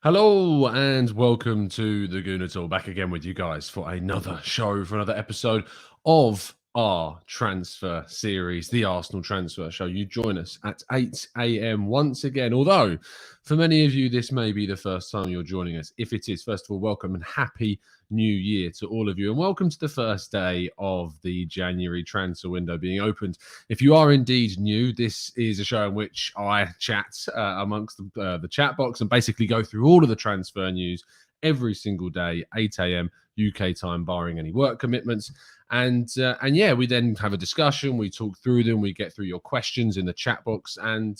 Hello and welcome to the Gooner Talk. Back again with you guys for another show, for another episode of our transfer series, the Arsenal Transfer Show. You join us at 8 a.m. once again. Although, for many of you, this may be the first time you're joining us. If it is, first of all, welcome and happy New Year to all of you. And welcome to the first day of the January transfer window being opened. If you are indeed new, this is a show in which I chat amongst the chat box and basically go through all of the transfer news every single day, 8 a.m. UK time, barring any work commitments. And yeah, we then have a discussion. We talk through them. We get through your questions in the chat box. And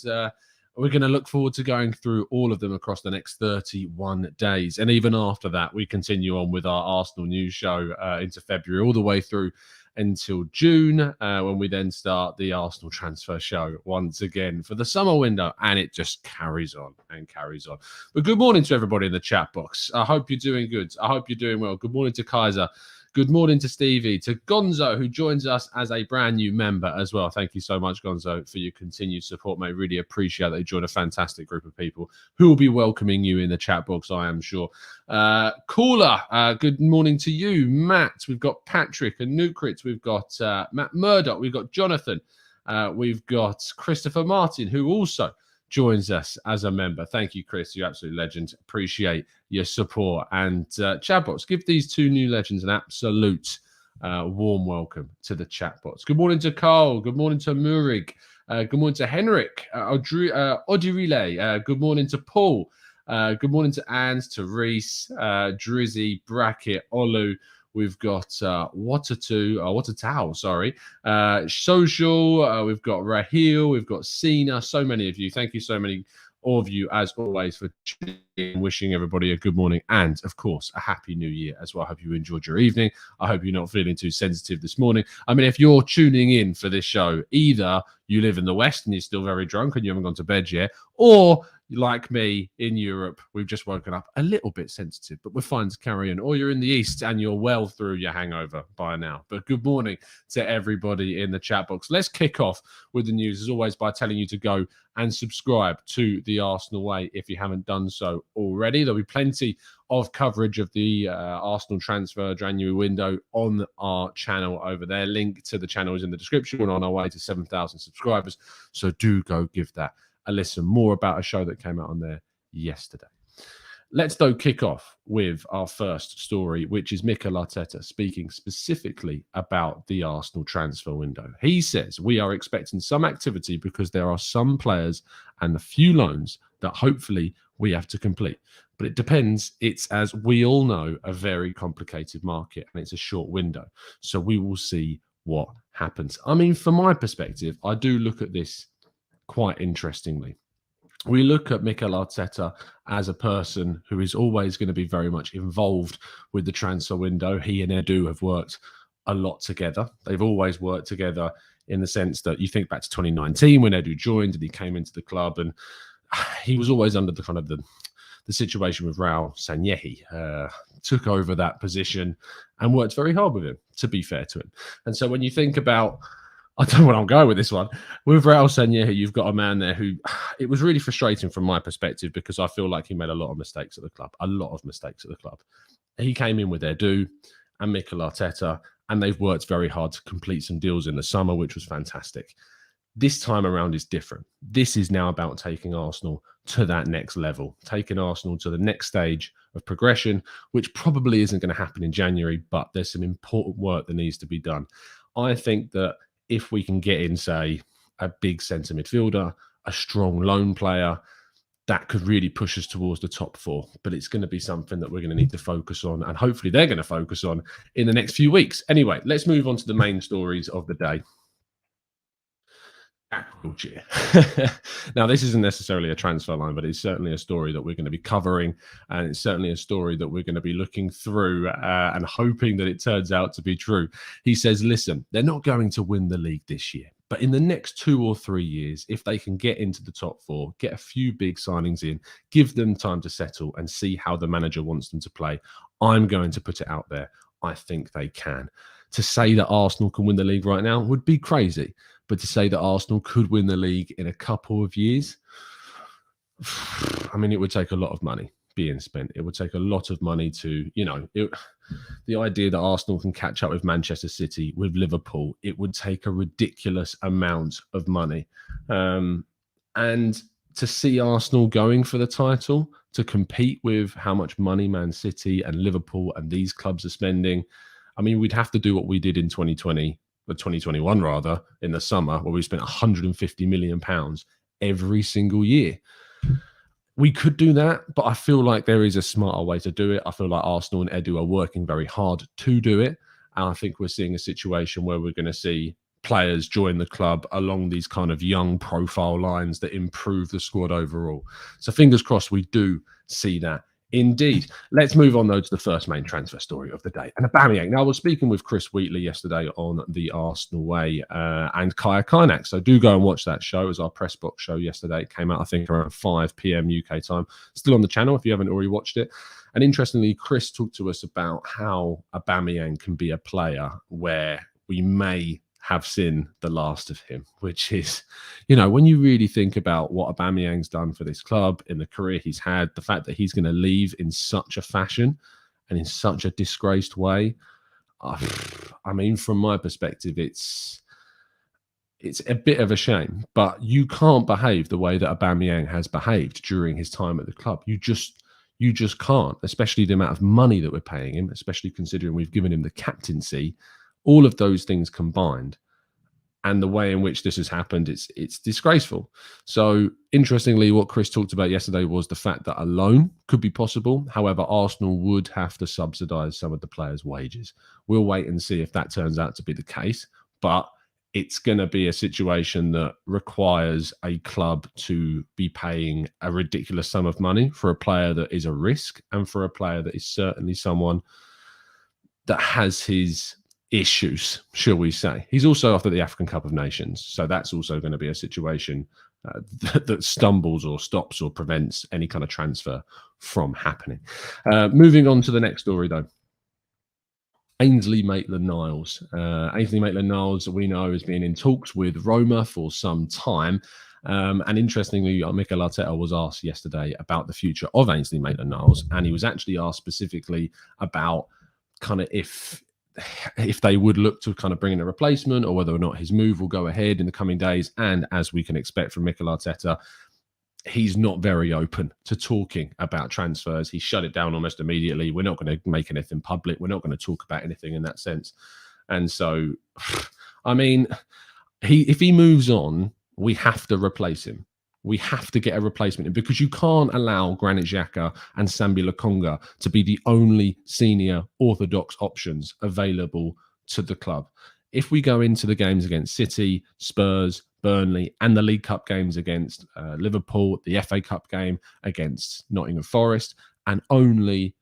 we're going to look forward to going through all of them across the next 31 days. And even after that, we continue on with our Arsenal news show into February, all the way through until June, when we then start the Arsenal transfer show once again for the summer window. And it just carries on and carries on. But good morning to everybody in the chat box. I hope you're doing good. I hope you're doing well. Good morning to Kaiser. Good morning to Stevie, to Gonzo, who joins us as a brand new member as well. Thank you so much, Gonzo, for your continued support, mate. Really appreciate that you joined a fantastic group of people who will be welcoming you in the chat box, I am sure. Caller, good morning to you. Matt, we've got Patrick and Nukrit. We've got Matt Murdoch. We've got Jonathan. We've got Christopher Martin, who also joins us as a member. Thank you, Chris. You're absolute legend. Appreciate your support. And chatbots, give these two new legends an absolute warm welcome to the chatbots. Good morning to Carl. Good morning to Murig. Good morning to Henrik. Odirile. Good morning to Paul. Good morning to Anne, to Reese, Drizzy, Bracket, Olu. We've got Watatao, sorry. Social, we've got Raheel, we've got Sina, so many of you. Thank you so many of you, as always, for tuning in, wishing everybody a good morning and, of course, a happy new year as well. I hope you enjoyed your evening. I hope you're not feeling too sensitive this morning. I mean, if you're tuning in for this show, either you live in the West and you're still very drunk and you haven't gone to bed yet, or like me in Europe, we've just woken up a little bit sensitive, but we're fine to carry on. Or you're in the East and you're well through your hangover by now. But good morning to everybody in the chat box. Let's kick off with the news, as always, by telling you to go and subscribe to the Arsenal Way if you haven't done so already. There'll be plenty of coverage of the Arsenal transfer January window on our channel over there. Link to the channel is in the description. We're on our way to 7,000 subscribers, so do go give that a listen. More about a show that came out on there yesterday. Let's, though, kick off with our first story, which is Mikel Arteta speaking specifically about the Arsenal transfer window. He says, we are expecting some activity because there are some players and a few loans that hopefully we have to complete. But it depends. It's, as we all know, a very complicated market and it's a short window. So we will see what happens. I mean, from my perspective, I do look at this quite interestingly. We look at Mikel Arteta as a person who is always going to be very much involved with the transfer window. He and Edu have worked a lot together. They've always worked together in the sense that you think back to 2019 when Edu joined and he came into the club, and he was always under the kind of the situation with Raul Sanllehi, took over that position and worked very hard with him, to be fair to him. And so when you think about, I don't know where I'm going with this one. With Raul Sanllehi, you've got a man there who, it was really frustrating from my perspective because I feel like he made a lot of mistakes at the club. He came in with Edu and Mikel Arteta, and they've worked very hard to complete some deals in the summer, which was fantastic. This time around is different. This is now about taking Arsenal to that next level, taking Arsenal to the next stage of progression, which probably isn't going to happen in January, but there's some important work that needs to be done. I think that if we can get in, say, a big centre midfielder, a strong loan player, that could really push us towards the top four. But it's going to be something that we're going to need to focus on, and hopefully they're going to focus on in the next few weeks. Anyway, let's move on to the main stories of the day. Now, this isn't necessarily a transfer line, but it's certainly a story that we're going to be covering, and it's certainly a story that we're going to be looking through and hoping that it turns out to be true. He says, listen, they're not going to win the league this year, but in the next 2 or 3 years, if they can get into the top four, get a few big signings in, give them time to settle and see how the manager wants them to play, I'm going to put it out there. I think they can. To say that Arsenal can win the league right now would be crazy. But to say that Arsenal could win the league in a couple of years, I mean, it would take a lot of money being spent. It would take a lot of money to, the idea that Arsenal can catch up with Manchester City, with Liverpool, it would take a ridiculous amount of money. And to see Arsenal going for the title, to compete with how much money Man City and Liverpool and these clubs are spending, I mean, we'd have to do what we did in 2020, or 2021 rather, in the summer, where we spent £150 million every single year. We could do that, but I feel like there is a smarter way to do it. I feel like Arsenal and Edu are working very hard to do it. And I think we're seeing a situation where we're going to see players join the club along these kind of young profile lines that improve the squad overall. So fingers crossed we do see that. Indeed. Let's move on, though, to the first main transfer story of the day. And Aubameyang. Now, I was speaking with Chris Wheatley yesterday on the Arsenal Way and Kaya Kainak. So do go and watch that show. It was our press box show yesterday. It came out, I think, around 5 p.m. UK time. Still on the channel if you haven't already watched it. And interestingly, Chris talked to us about how Aubameyang can be a player where we may have seen the last of him, which is, when you really think about what Aubameyang's done for this club in the career he's had, the fact that he's going to leave in such a fashion and in such a disgraced way, I mean, from my perspective, it's a bit of a shame, but you can't behave the way that Aubameyang has behaved during his time at the club. You just can't, especially the amount of money that we're paying him, especially considering we've given him the captaincy. All of those things combined and the way in which this has happened, it's disgraceful. So interestingly, what Chris talked about yesterday was the fact that a loan could be possible. However, Arsenal would have to subsidise some of the players' wages. We'll wait and see if that turns out to be the case. But it's going to be a situation that requires a club to be paying a ridiculous sum of money for a player that is a risk and for a player that is certainly someone that has his issues, shall we say. He's also off at the African Cup of Nations, so that's also going to be a situation that stumbles or stops or prevents any kind of transfer from happening. Moving on to the next story, though. Ainsley Maitland-Niles. Ainsley Maitland-Niles, we know, has been in talks with Roma for some time. And interestingly, Mikel Arteta was asked yesterday about the future of Ainsley Maitland-Niles, and he was actually asked specifically about kind of if they would look to kind of bring in a replacement or whether or not his move will go ahead in the coming days. And as we can expect from Mikel Arteta, he's not very open to talking about transfers. He shut it down almost immediately. We're not going to make anything public. We're not going to talk about anything in that sense. And so, I mean, if he moves on, we have to replace him. We have to get a replacement because you can't allow Granit Xhaka and Sambi Lokonga to be the only senior orthodox options available to the club. If we go into the games against City, Spurs, Burnley, and the League Cup games against Liverpool, the FA Cup game against Nottingham Forest, and only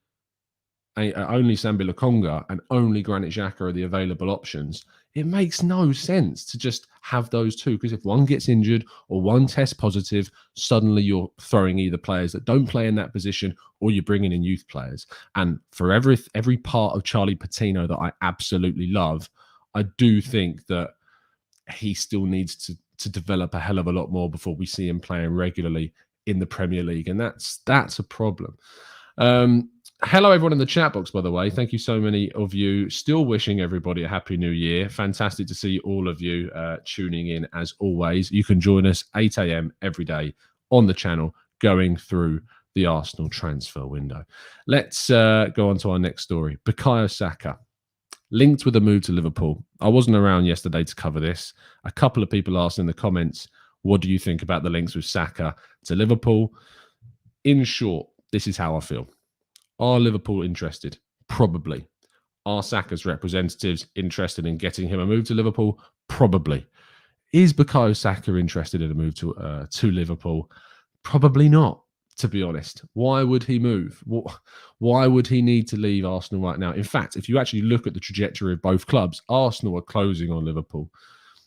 Sambi Lokonga and only Granit Xhaka are the available options, it makes no sense to just have those two, because if one gets injured or one tests positive, suddenly you're throwing either players that don't play in that position or you're bringing in youth players. And for every part of Charlie Patino that I absolutely love, I do think that he still needs to develop a hell of a lot more before we see him playing regularly in the Premier League. And that's a problem. Hello, everyone in the chat box, by the way. Thank you so many of you. Still wishing everybody a happy new year. Fantastic to see all of you tuning in as always. You can join us 8 a.m. every day on the channel going through the Arsenal transfer window. Let's go on to our next story. Bukayo Saka, linked with a move to Liverpool. I wasn't around yesterday to cover this. A couple of people asked in the comments, what do you think about the links with Saka to Liverpool? In short, this is how I feel. Are Liverpool interested? Probably. Are Saka's representatives interested in getting him a move to Liverpool? Probably. Is Bukayo Saka interested in a move to Liverpool? Probably not, to be honest. Why would he move? Why would he need to leave Arsenal right now? In fact, if you actually look at the trajectory of both clubs, Arsenal are closing on Liverpool.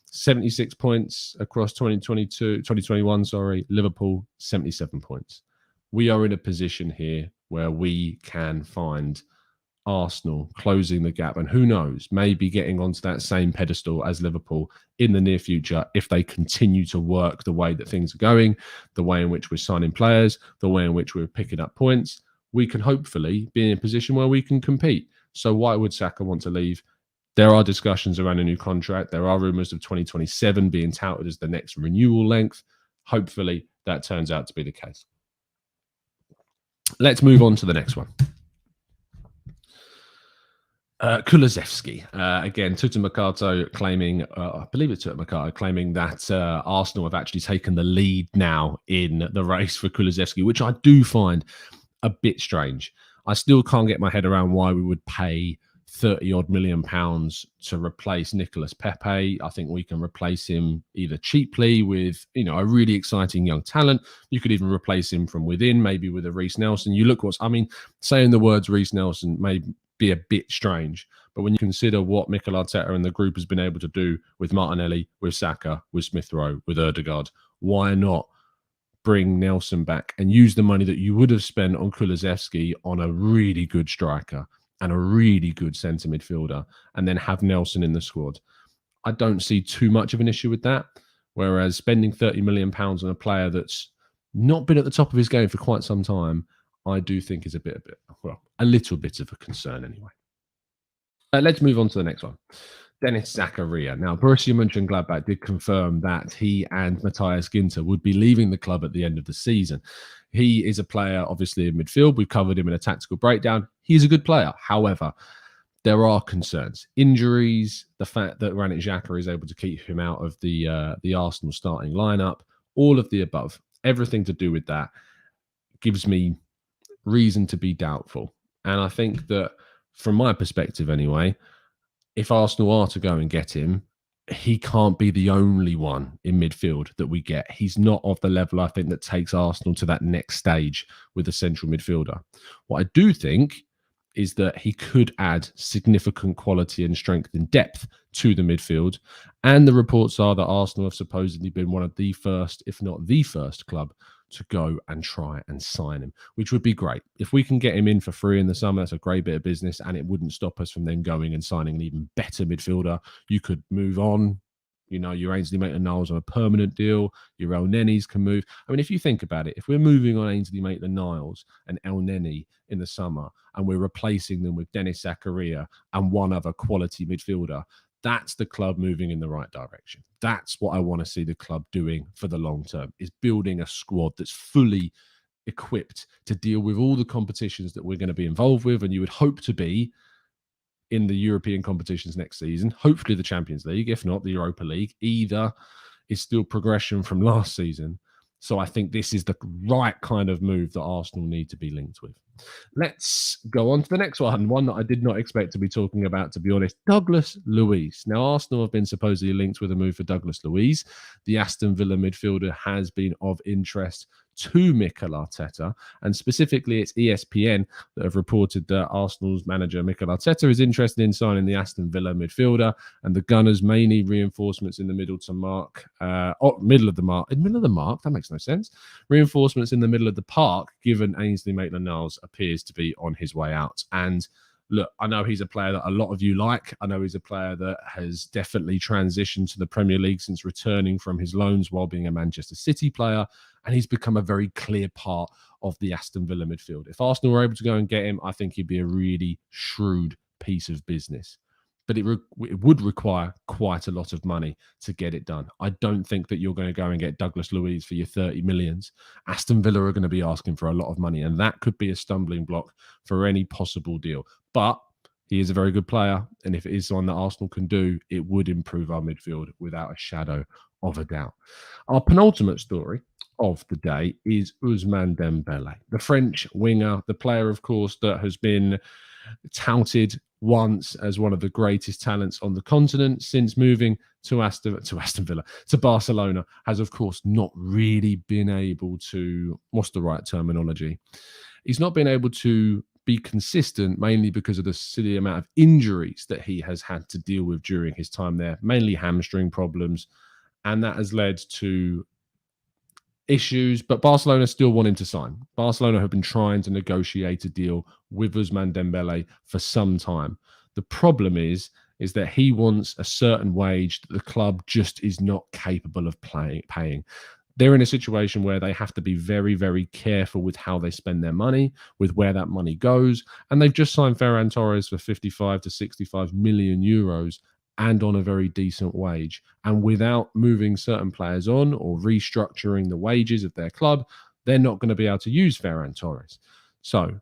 76 points across 2021, Liverpool, 77 points. We are in a position here where we can find Arsenal closing the gap, and who knows, maybe getting onto that same pedestal as Liverpool in the near future if they continue to work the way that things are going, the way in which we're signing players, the way in which we're picking up points. we can hopefully be in a position where we can compete. So why would Saka want to leave? There are discussions around a new contract. There are rumours of 2027 being touted as the next renewal length. Hopefully, that turns out to be the case. Let's move on to the next one. Kulusevski. Again, Tuta Mercato claiming, I believe it's Tuta Mercato, claiming that Arsenal have actually taken the lead now in the race for Kulusevski, which I do find a bit strange. I still can't get my head around why we would pay 30-odd million pounds to replace Nicolas Pepe. I think we can replace him either cheaply with, a really exciting young talent. You could even replace him from within, maybe with a Reece Nelson. You look saying the words Reece Nelson may be a bit strange, but when you consider what Mikel Arteta and the group has been able to do with Martinelli, with Saka, with Smith Rowe, with Ødegaard, why not bring Nelson back and use the money that you would have spent on Kulusevski on a really good striker and a really good centre midfielder, and then have Nelson in the squad? I don't see too much of an issue with that. Whereas spending £30 million on a player that's not been at the top of his game for quite some time, I do think is a little bit of a concern anyway. Let's move on to the next one. Dennis Zakaria. Now, Borussia Mönchengladbach did confirm that he and Matthias Ginter would be leaving the club at the end of the season. He is a player, obviously, in midfield. We've covered him in a tactical breakdown. He's a good player. However, there are concerns. Injuries, the fact that Granit Xhaka is able to keep him out of the Arsenal starting lineup, all of the above, everything to do with that gives me reason to be doubtful. And I think that, from my perspective anyway, if Arsenal are to go and get him, he can't be the only one in midfield that we get. He's not of the level, I think, that takes Arsenal to that next stage with a central midfielder. What I do think is that he could add significant quality and strength and depth to the midfield. And the reports are that Arsenal have supposedly been one of the first, if not the first club to go and try and sign him, which would be great. If we can get him in for free in the summer, that's a great bit of business, and it wouldn't stop us from then going and signing an even better midfielder. You could move on. Your Ainsley Maitland-Niles on a permanent deal. Your El Nenis can move. I mean, if you think about it, if we're moving on Ainsley Maitland-Niles and El Neni in the summer, and we're replacing them with Dennis Zakaria and one other quality midfielder, that's the club moving in the right direction. That's what I want to see the club doing for the long term, is building a squad that's fully equipped to deal with all the competitions that we're going to be involved with. And you would hope to be in the European competitions next season, hopefully the Champions League, if not the Europa League. Either is still progression from last season. So I think this is the right kind of move that Arsenal need to be linked with. Let's go on to the next one that I did not expect to be talking about, to be honest. Douglas Luiz. Now, Arsenal have been supposedly linked with a move for Douglas Luiz. The Aston Villa midfielder has been of interest to Mikel Arteta, and specifically it's ESPN that have reported that Arsenal's manager Mikel Arteta is interested in signing the Aston Villa midfielder, and the Gunners may need reinforcements in the middle of the mark. That makes no sense. Reinforcements in the middle of the park, given Ainsley Maitland-Niles appears to be on his way out. And look, I know he's a player that a lot of you like. I know he's a player that has definitely transitioned to the Premier League since returning from his loans while being a Manchester City player. And he's become a very clear part of the Aston Villa midfield. If Arsenal were able to go and get him, I think he'd be a really shrewd piece of business. But it would require quite a lot of money to get it done. I don't think that you're going to go and get Douglas Luiz for your 30 millions. Aston Villa are going to be asking for a lot of money, and that could be a stumbling block for any possible deal. But he is a very good player, and if it is one that Arsenal can do, it would improve our midfield without a shadow of a doubt. Our penultimate story of the day is Ousmane Dembele, the French winger, the player, of course, that has been touted once as one of the greatest talents on the continent since moving to Barcelona, has, of course, not really been able to, what's the right terminology? He's not been able to be consistent, mainly because of the silly amount of injuries that he has had to deal with during his time there, mainly hamstring problems. And that has led to issues, but Barcelona still want him to sign. Barcelona have been trying to negotiate a deal with Ousmane Dembele for some time. The problem is that he wants a certain wage that the club just is not capable of paying. they're in a situation where they have to be very, very careful with how they spend their money, with where that money goes. And they've just signed Ferran Torres for 55 to 65 million euros and on a very decent wage. And without moving certain players on or restructuring the wages of their club, they're not going to be able to use Ferran Torres. So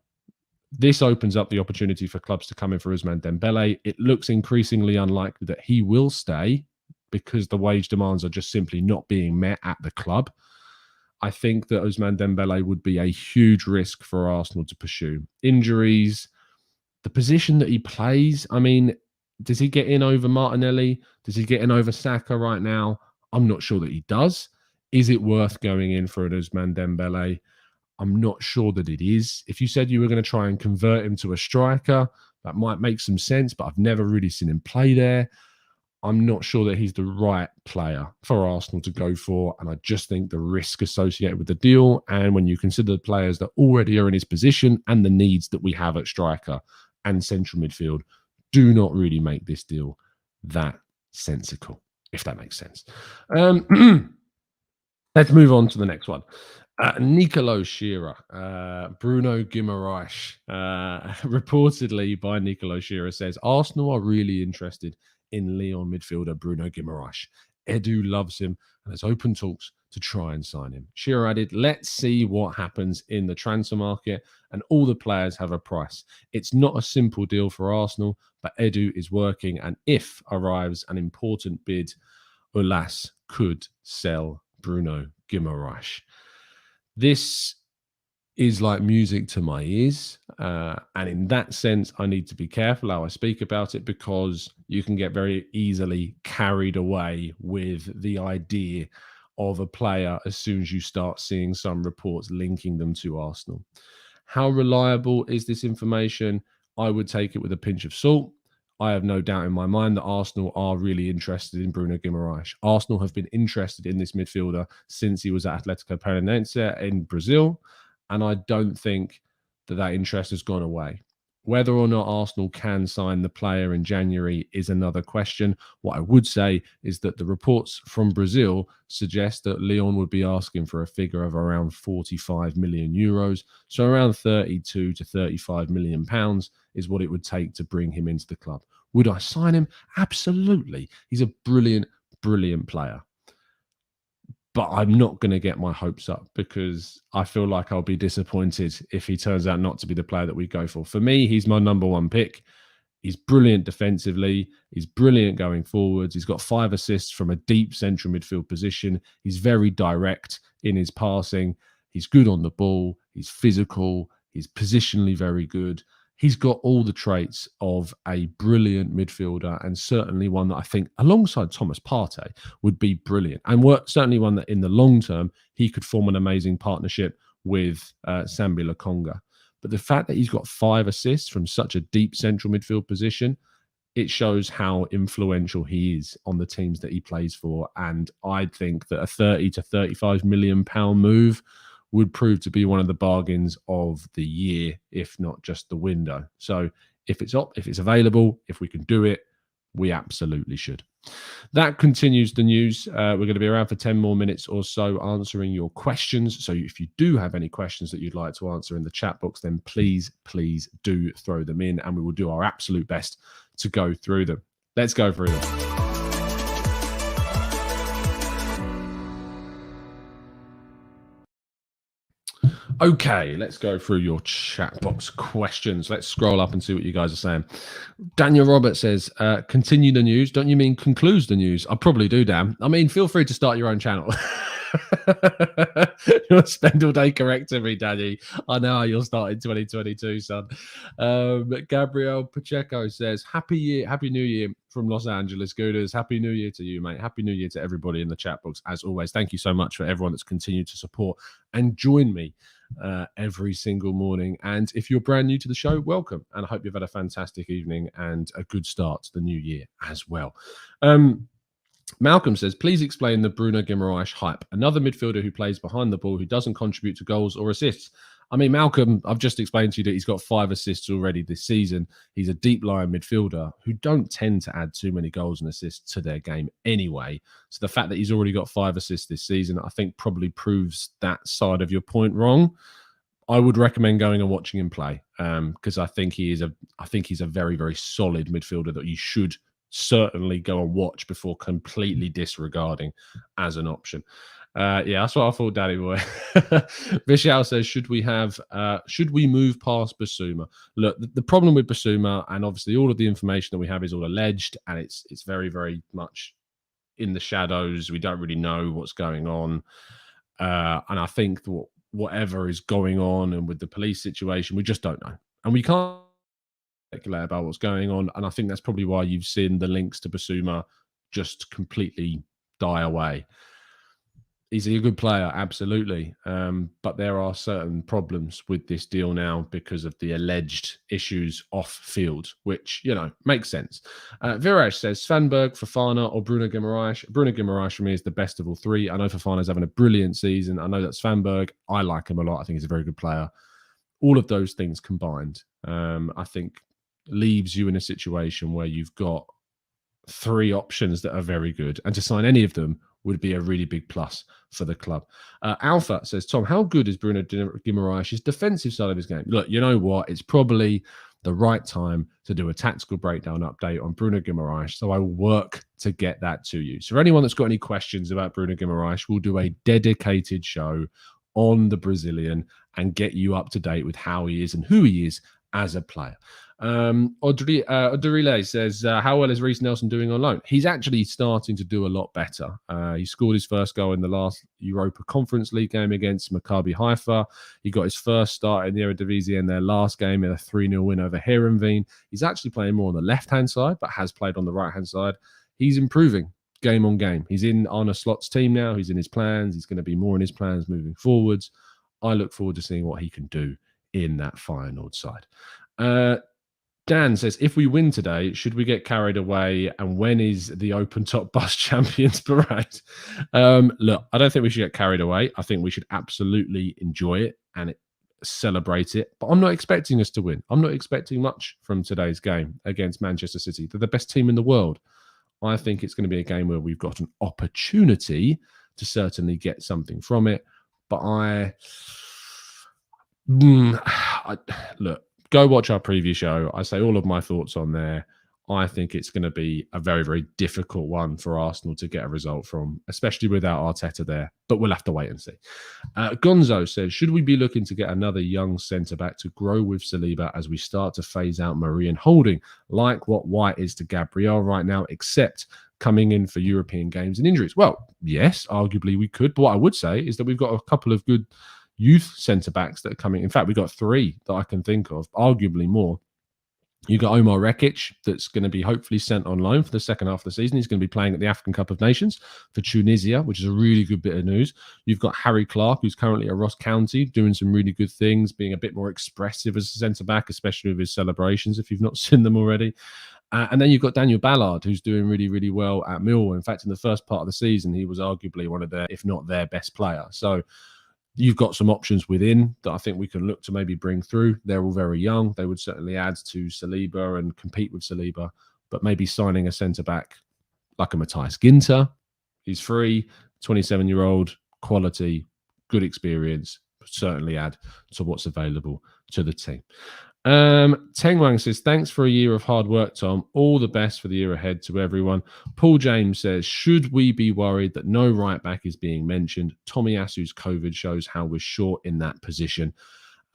this opens up the opportunity for clubs to come in for Ousmane Dembele. It looks increasingly unlikely that he will stay because the wage demands are just simply not being met at the club. I think that Ousmane Dembele would be a huge risk for Arsenal to pursue. Injuries, the position that he plays, I mean, does he get in over Martinelli? Does he get in over Saka right now? I'm not sure that he does. Is it worth going in for an Ousmane Dembele? I'm not sure that it is. If you said you were going to try and convert him to a striker, that might make some sense, but I've never really seen him play there. I'm not sure that he's the right player for Arsenal to go for. And I just think the risk associated with the deal, and when you consider the players that already are in his position and the needs that we have at striker and central midfield, do not really make this deal that sensible, if that makes sense. Let's move on to the next one. Nicolo Shearer, Bruno Guimaraes, reportedly by Nicolo Shearer, says Arsenal are really interested in Lyon midfielder Bruno Guimaraes. Edu loves him and has open talks to try and sign him. Shearer added, let's see what happens in the transfer market, and all the players have a price. It's not a simple deal for Arsenal, but Edu is working, and if arrives an important bid, Ulas could sell Bruno Guimaraes. This is like music to my ears. And in that sense, I need to be careful how I speak about it, because you can get very easily carried away with the idea of a player as soon as you start seeing some reports linking them to Arsenal. How reliable is this information? I would take it with a pinch of salt. I have no doubt in my mind that Arsenal are really interested in Bruno Guimaraes. Arsenal have been interested in this midfielder since he was at Atletico Paranaense in Brazil, and I don't think that interest has gone away. Whether or not Arsenal can sign the player in January is another question. What I would say is that the reports from Brazil suggest that Lyon would be asking for a figure of around 45 million euros. So around 32 to 35 million pounds is what it would take to bring him into the club. Would I sign him? Absolutely. He's a brilliant, brilliant player. But I'm not going to get my hopes up, because I feel like I'll be disappointed if he turns out not to be the player that we go for. For me, he's my number one pick. He's brilliant defensively. He's brilliant going forwards. He's got 5 assists from a deep central midfield position. He's very direct in his passing. He's good on the ball. He's physical. He's positionally very good. He's got all the traits of a brilliant midfielder, and certainly one that I think, alongside Thomas Partey, would be brilliant. And certainly one that in the long term, he could form an amazing partnership with Sambi Lokonga. But the fact that he's got 5 assists from such a deep central midfield position, it shows how influential he is on the teams that he plays for. And I think that a 30 to 35 million pound move would prove to be one of the bargains of the year, if not just the window. So if it's available, if we can do it, we absolutely should. That continues the news. We're going to be around for 10 more minutes or so answering your questions. So if you do have any questions that you'd like to answer in the chat box, then please do throw them in, and we will do our absolute best to go through them. Let's go through them. Okay, let's go through your chat box questions. Let's scroll up and see what you guys are saying. Daniel Roberts says, continue the news. Don't you mean concludes the news? I probably do, Dan. I mean, feel free to start your own channel. You'll spend all day correcting me, Daddy. I know how you'll start in 2022, son. Gabriel Pacheco says, Happy New Year from Los Angeles, Gooners. Happy New Year to you, mate. Happy New Year to everybody in the chat box. As always, thank you so much for everyone that's continued to support and join me every single morning. And if you're brand new to the show, welcome. And I hope you've had a fantastic evening and a good start to the new year as well. Malcolm says, please explain the Bruno Guimaraes hype. Another midfielder who plays behind the ball, who doesn't contribute to goals or assists. I mean, Malcolm, I've just explained to you that he's got 5 assists already this season. He's a deep-lying midfielder who don't tend to add too many goals and assists to their game anyway. So the fact that he's already got 5 assists this season, I think probably proves that side of your point wrong. I would recommend going and watching him play because I think he's a very, very solid midfielder that you should certainly go and watch before completely disregarding as an option. Yeah, that's what I thought, Daddy Boy. Vishal says, should we move past Basuma? Look, the problem with Basuma, and obviously all of the information that we have is all alleged, and it's very, very much in the shadows. We don't really know what's going on. And I think whatever is going on and with the police situation, we just don't know. And we can't speculate about what's going on. And I think that's probably why you've seen the links to Basuma just completely die away. Is he a good player? Absolutely. But there are certain problems with this deal now because of the alleged issues off field, which, makes sense. Viraj says, Svanberg, Fofana or Bruno Guimaraes? Bruno Guimaraes for me is the best of all 3. I know Fofana's having a brilliant season. I know that Svanberg, I like him a lot. I think he's a very good player. All of those things combined, I think leaves you in a situation where you've got 3 options that are very good. And to sign any of them would be a really big plus for the club. Alpha says, Tom, how good is Bruno Guimaraes' defensive side of his game? Look, you know what? It's probably the right time to do a tactical breakdown update on Bruno Guimaraes. So I will work to get that to you. So for anyone that's got any questions about Bruno Guimaraes, we'll do a dedicated show on the Brazilian and get you up to date with how he is and who he is as a player. Odorile says, how well is Reece Nelson doing on loan? He's actually starting to do a lot better. He scored his first goal in the last Europa Conference League game against Maccabi Haifa. He got his first start in the Eredivisie in their last game in a 3-0 win over Heerenveen. He's actually playing more on the left-hand side, but has played on the right-hand side. He's improving game on game. He's in Arne Slot's team now. He's in his plans. He's going to be more in his plans moving forwards. I look forward to seeing what he can do in that Feyenoord side. Dan says, if we win today, should we get carried away? And when is the open top bus champions parade? Look, I don't think we should get carried away. I think we should absolutely enjoy it and celebrate it. But I'm not expecting us to win. I'm not expecting much from today's game against Manchester City. They're the best team in the world. I think it's going to be a game where we've got an opportunity to certainly get something from it. But look, go watch our preview show. I say all of my thoughts on there. I think it's going to be a very, very difficult one for Arsenal to get a result from, especially without Arteta there. But we'll have to wait and see. Gonzo says, should we be looking to get another young centre-back to grow with Saliba as we start to phase out Murray and Holding, like what White is to Gabriel right now, except coming in for European games and injuries? Well, yes, arguably we could. But what I would say is that we've got a couple of good youth centre-backs that are coming. In fact, we've got 3 that I can think of, arguably more. You got Omar Rekic, that's going to be hopefully sent on loan for the second half of the season. He's going to be playing at the African Cup of Nations for Tunisia, which is a really good bit of news. You've got Harry Clark, who's currently at Ross County, doing some really good things, being a bit more expressive as a centre-back, especially with his celebrations, if you've not seen them already. And then you've got Daniel Ballard, who's doing really, really well at Millwall. In fact, in the first part of the season, he was arguably one of their, if not their best player. So you've got some options within that I think we can look to maybe bring through. They're all very young. They would certainly add to Saliba and compete with Saliba, but maybe signing a centre-back like a Matthias Ginter. He's free, 27-year-old, quality, good experience, certainly add to what's available to the team. Teng Wang says, thanks for a year of hard work, Tom. All the best for the year ahead to everyone. Paul James says, should we be worried that no right back is being mentioned? Tomiyasu's COVID shows how we're short in that position.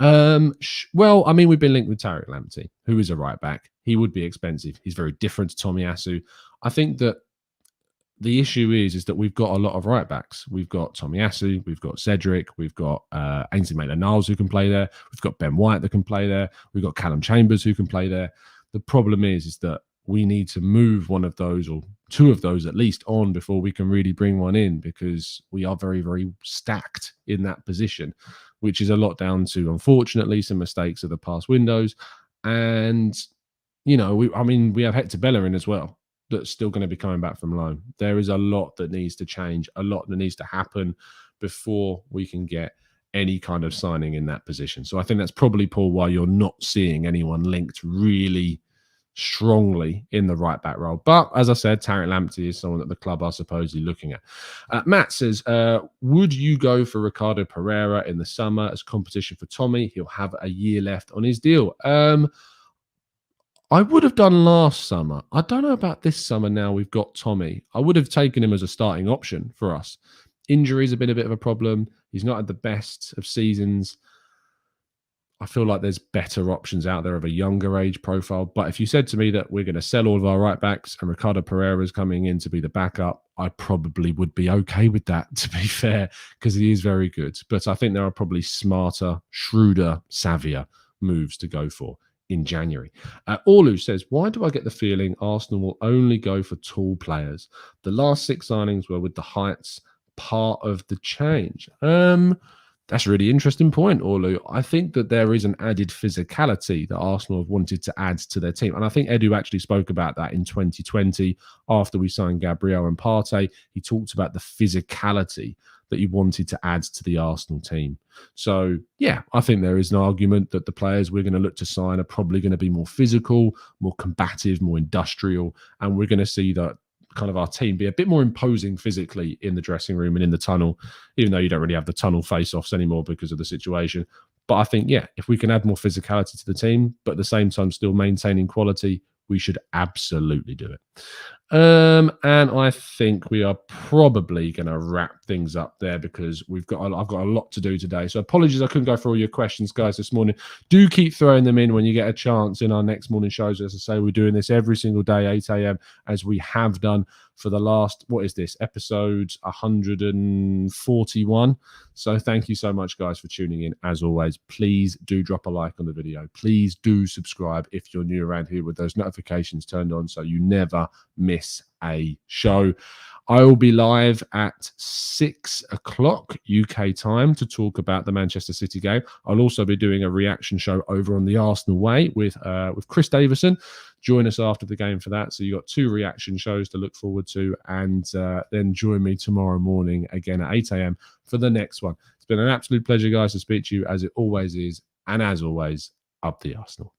Well, I mean, we've been linked with Tariq Lamptey, who is a right back. He would be expensive. He's very different to Tomiyasu. I think that the issue is that we've got a lot of right backs. We've got Tomiyasu, we've got Cedric, we've got Ainsley Maitland-Niles who can play there. We've got Ben White that can play there. We've got Callum Chambers who can play there. The problem is that we need to move one of those or 2 of those at least on before we can really bring one in, because we are very, very stacked in that position, which is a lot down to, unfortunately, some mistakes of the past windows. And, we have Hector Bellerin as well. that's still going to be coming back from loan. There is a lot that needs to change, a lot that needs to happen before we can get any kind of signing in that position. So I think that's probably, Paul, why you're not seeing anyone linked really strongly in the right back role. But as I said, Tariq Lamptey is someone that the club are supposedly looking at. Matt says, would you go for Ricardo Pereira in the summer as competition for Tommy? He'll have a year left on his deal. I would have done last summer. I don't know about this summer now we've got Tommy. I would have taken him as a starting option for us. Injuries have been a bit of a problem. He's not had the best of seasons. I feel like there's better options out there of a younger age profile. But if you said to me that we're going to sell all of our right backs and Ricardo Pereira is coming in to be the backup, I probably would be okay with that, to be fair, because he is very good. But I think there are probably smarter, shrewder, savvier moves to go for in January. Orlu says, why do I get the feeling Arsenal will only go for tall players? The last 6 signings were with the heights part of the change. That's a really interesting point, Orlu. I think that there is an added physicality that Arsenal have wanted to add to their team. And I think Edu actually spoke about that in 2020 after we signed Gabriel and Partey. He talked about the physicality that he wanted to add to the Arsenal team. So, yeah, I think there is an argument that the players we're going to look to sign are probably going to be more physical, more combative, more industrial, and we're going to see that kind of our team be a bit more imposing physically in the dressing room and in the tunnel, even though you don't really have the tunnel face-offs anymore because of the situation. But I think, yeah, if we can add more physicality to the team, but at the same time still maintaining quality, we should absolutely do it. And I think we are probably going to wrap things up there because I've got a lot to do today. So apologies I couldn't go through all your questions, guys, this morning. Do keep throwing them in when you get a chance in our next morning shows. As I say, we're doing this every single day, 8 a.m, as we have done for the last, what is this, episode 141. So thank you so much, guys, for tuning in. As always, please do drop a like on the video. Please do subscribe if you're new around here with those notifications turned on so you never miss a show. I will be live at 6 o'clock UK time to talk about the Manchester City game. I'll also be doing a reaction show over on the Arsenal Way with Chris Davison. Join us after the game for that. So you've got 2 reaction shows to look forward to, and then join me tomorrow morning again at 8 a.m. for the next one. It's been an absolute pleasure, guys, to speak to you as it always is, and as always, up the Arsenal.